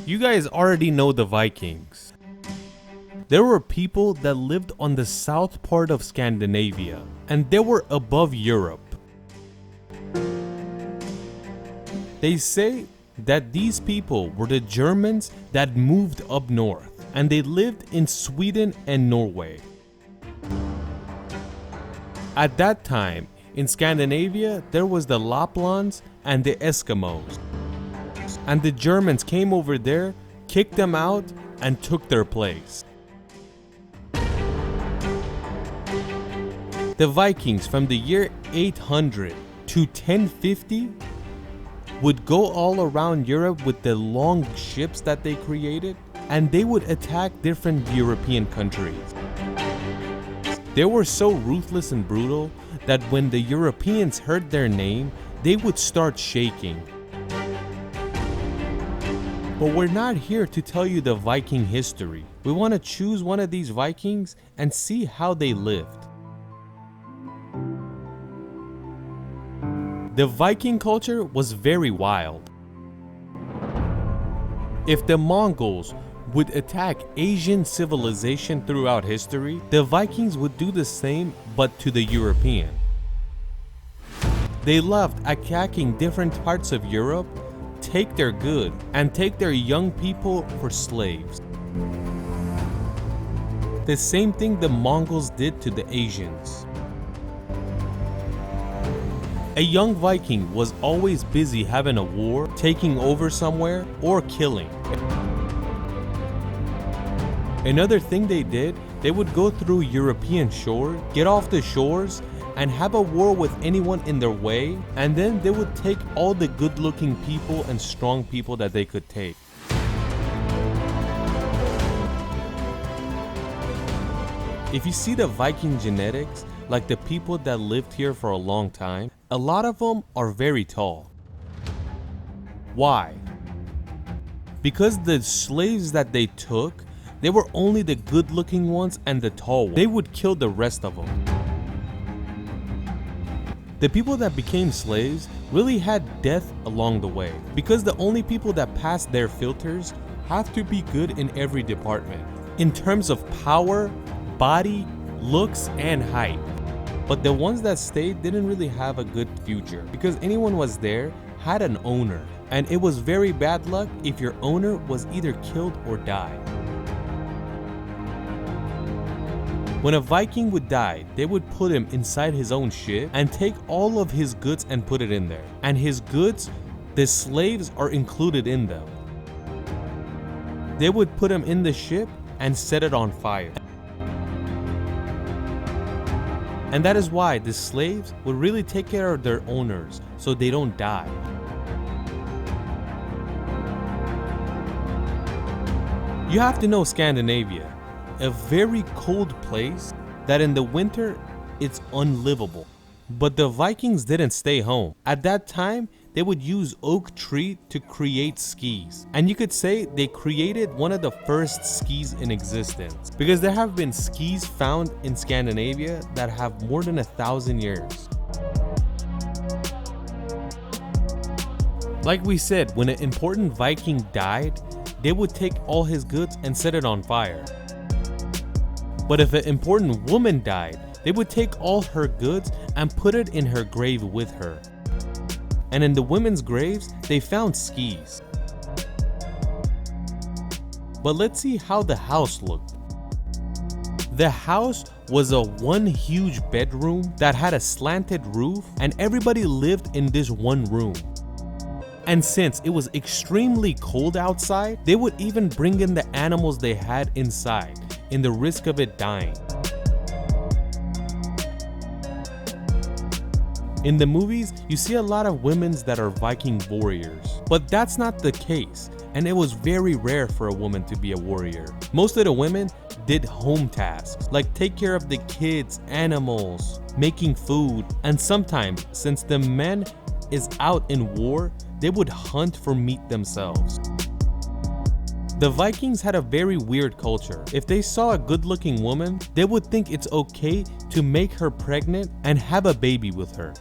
You guys already know the Vikings. There were people that lived on the south part of Scandinavia, and they were above Europe. They say that these people were the Germans that moved up north, and they lived in Sweden and Norway. At that time, in Scandinavia, there was the Laplands and the Eskimos. And the Germans came over there, kicked them out, and took their place. The Vikings from the year 800 to 1050 would go all around Europe with the long ships that they created, and they would attack different European countries. They were so ruthless and brutal that when the Europeans heard their name, they would start shaking. But we're not here to tell you the Viking history. We want to choose one of these Vikings and see how they lived. The Viking culture was very wild. If the Mongols would attack Asian civilization throughout history, the Vikings would do the same but to the European. They loved attacking different parts of Europe, take their goods, and take their young people for slaves. The same thing the Mongols did to the Asians. A young Viking was always busy having a war, taking over somewhere, or killing. Another thing they did, they would go through European shores, get off the shores, and have a war with anyone in their way, and then they would take all the good-looking people and strong people that they could take. If you see the Viking genetics, like the people that lived here for a long time, a lot of them are very tall. Why? Because the slaves that they took, they were only the good-looking ones and the tall ones. They would kill the rest of them. The people that became slaves really had death along the way, because the only people that passed their filters have to be good in every department, in terms of power, body, looks, and height. But the ones that stayed didn't really have a good future, because anyone was there had an owner, and it was very bad luck if your owner was either killed or died. When a Viking would die, they would put him inside his own ship and take all of his goods and put it in there. And his goods, the slaves are included in them. They would put him in the ship and set it on fire. And that is why the slaves would really take care of their owners so they don't die. You have to know Scandinavia, a very cold place that in the winter it's unlivable. But the Vikings didn't stay home. At that time, they would use oak tree to create skis. And you could say they created one of the first skis in existence, because there have been skis found in Scandinavia that have more than 1,000 years. Like we said, when an important Viking died, they would take all his goods and set it on fire. But if an important woman died, they would take all her goods and put it in her grave with her. And in the women's graves, they found skis. But let's see how the house looked. The house was a one huge bedroom that had a slanted roof, and everybody lived in this one room. And since it was extremely cold outside, they would even bring in the animals they had inside, in the risk of it dying. In the movies, you see a lot of women that are Viking warriors, but that's not the case, and it was very rare for a woman to be a warrior. Most of the women did home tasks, like take care of the kids, animals, making food, and sometimes, since the men is out in war, they would hunt for meat themselves. The Vikings had a very weird culture. If they saw a good-looking woman, they would think it's okay to make her pregnant and have a baby with her.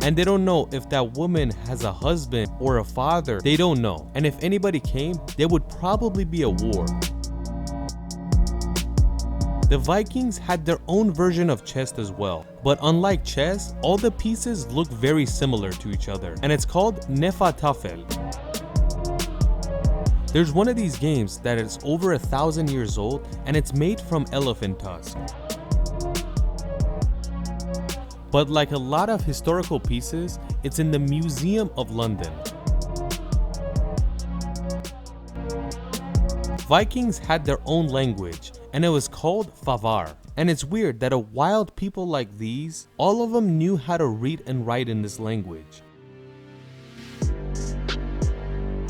And they don't know if that woman has a husband or a father. They don't know. And if anybody came, there would probably be a war. The Vikings had their own version of chess as well, but unlike chess, all the pieces look very similar to each other, and it's called Nefatafel. There's one of these games that is over 1,000 years old, and it's made from elephant tusk. But like a lot of historical pieces, it's in the Museum of London. Vikings had their own language, and it was called Favar. And it's weird that a wild people like these, all of them knew how to read and write in this language.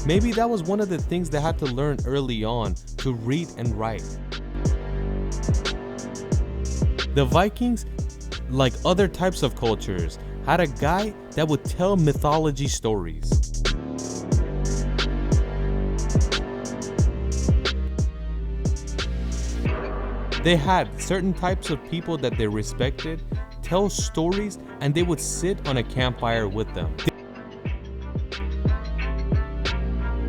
Maybe that was one of the things they had to learn early on, to read and write. The Vikings, like other types of cultures, had a guy that would tell mythology stories. They had certain types of people that they respected, tell stories, and they would sit on a campfire with them.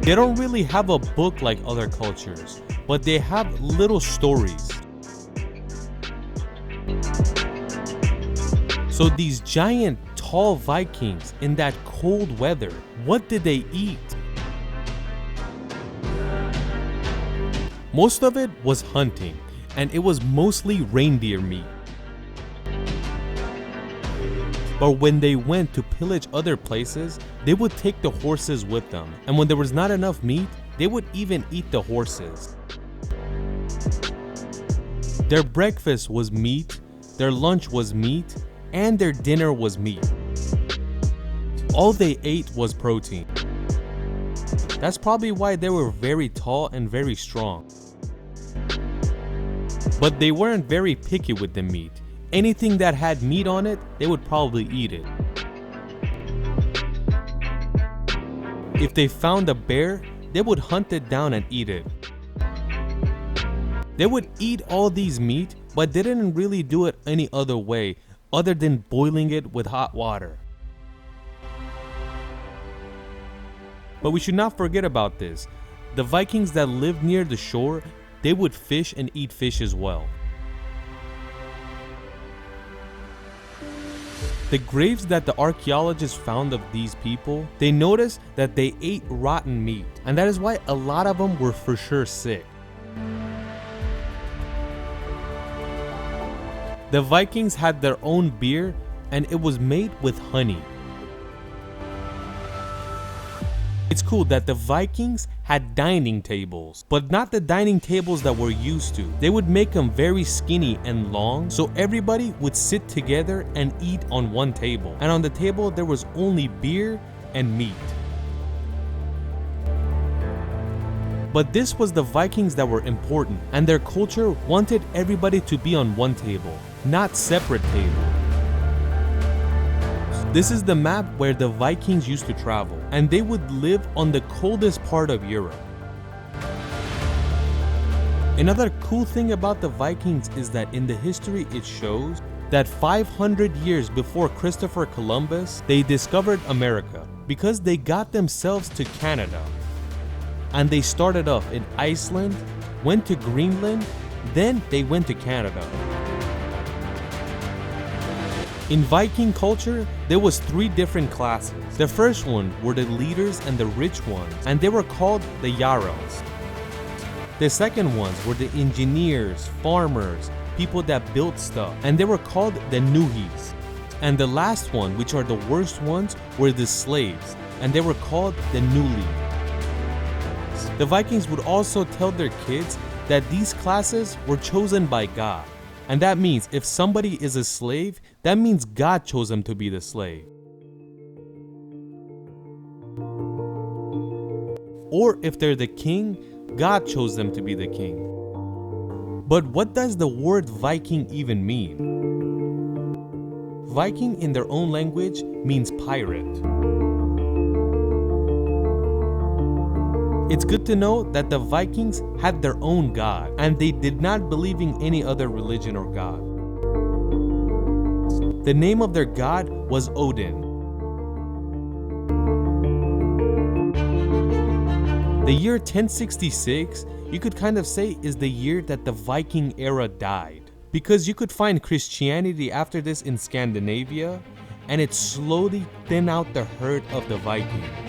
They don't really have a book like other cultures, but they have little stories. So these giant, tall Vikings in that cold weather, what did they eat? Most of it was hunting, and it was mostly reindeer meat. But when they went to pillage other places, they would take the horses with them, and when there was not enough meat, they would even eat the horses. Their breakfast was meat, their lunch was meat, and their dinner was meat. All they ate was protein. That's probably why they were very tall and very strong. But they weren't very picky with the meat. Anything that had meat on it, they would probably eat it. If they found a bear, they would hunt it down and eat it. They would eat all these meat, but they didn't really do it any other way other than boiling it with hot water. But we should not forget about this. The Vikings that lived near the shore, they would fish and eat fish as well. The graves that the archaeologists found of these people, they noticed that they ate rotten meat, and that is why a lot of them were for sure sick. The Vikings had their own beer, and it was made with honey. It's cool that the Vikings had dining tables, but not the dining tables that we're used to. They would make them very skinny and long, so everybody would sit together and eat on one table. And on the table, there was only beer and meat. But this was the Vikings that were important, and their culture wanted everybody to be on one table, not separate tables. This is the map where the Vikings used to travel, and they would live on the coldest part of Europe. Another cool thing about the Vikings is that in the history it shows that 500 years before Christopher Columbus, they discovered America because they got themselves to Canada. And they started off in Iceland, went to Greenland, then they went to Canada. In Viking culture, there was 3 different classes. The first one were the leaders and the rich ones, and they were called the Jarls. The second ones were the engineers, farmers, people that built stuff, and they were called the Nuhis. And the last one, which are the worst ones, were the slaves, and they were called the Nuli. The Vikings would also tell their kids that these classes were chosen by God. And that means if somebody is a slave, that means God chose them to be the slave. Or if they're the king, God chose them to be the king. But what does the word Viking even mean? Viking in their own language means pirate. It's good to know that the Vikings had their own god, and they did not believe in any other religion or god. The name of their god was Odin. The year 1066, you could kind of say, is the year that the Viking era died, because you could find Christianity after this in Scandinavia, and it slowly thinned out the herd of the Vikings.